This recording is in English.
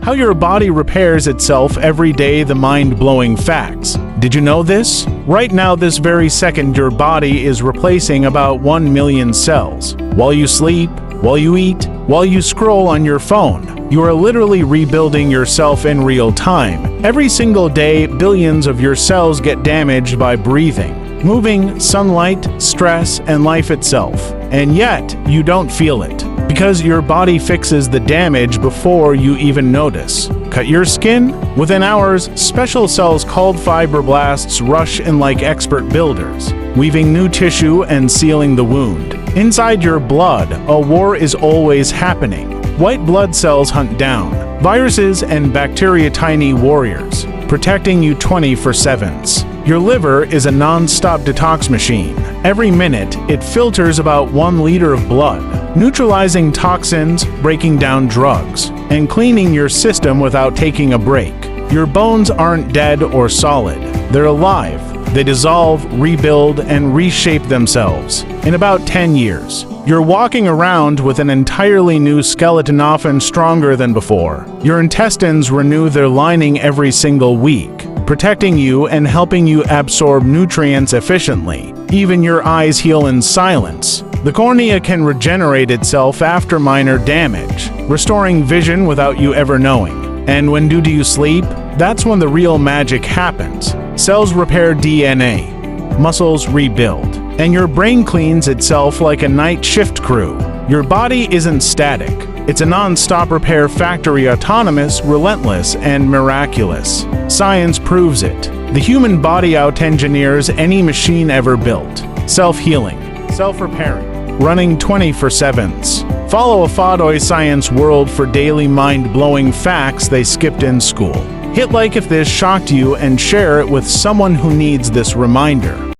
How your body repairs itself every day, the mind-blowing facts. Did you know this? Right now, this very second, your body is replacing about 1 million cells. While you sleep, while you eat, while you scroll on your phone, you are literally rebuilding yourself in real time. Every single day, billions of your cells get damaged by breathing, moving, sunlight, stress, and life itself. And yet, you don't feel it, because your body fixes the damage before you even notice. Cut your skin? Within hours, special cells called fibroblasts rush in like expert builders, weaving new tissue and sealing the wound. Inside your blood, a war is always happening. White blood cells hunt down viruses and bacteria, tiny warriors, protecting you 24/7. Your liver is a non-stop detox machine. Every minute, it filters about 1 liter of blood, neutralizing toxins, breaking down drugs, and cleaning your system without taking a break. Your bones aren't dead or solid. They're alive. They dissolve, rebuild, and reshape themselves. In about 10 years, you're walking around with an entirely new skeleton, often stronger than before. Your intestines renew their lining every single week, protecting you and helping you absorb nutrients efficiently. Even your eyes heal in silence. The cornea can regenerate itself after minor damage, restoring vision without you ever knowing. And when do you sleep? That's when the real magic happens. Cells repair DNA, muscles rebuild, and your brain cleans itself like a night shift crew. Your body isn't static. It's a non-stop repair factory, autonomous, relentless, and miraculous. Science proves it. The human body out-engineers any machine ever built. Self-healing, self-repairing, running 24/7. Follow Afotoy Science World for daily mind-blowing facts they skipped in school. Hit like if this shocked you and share it with someone who needs this reminder.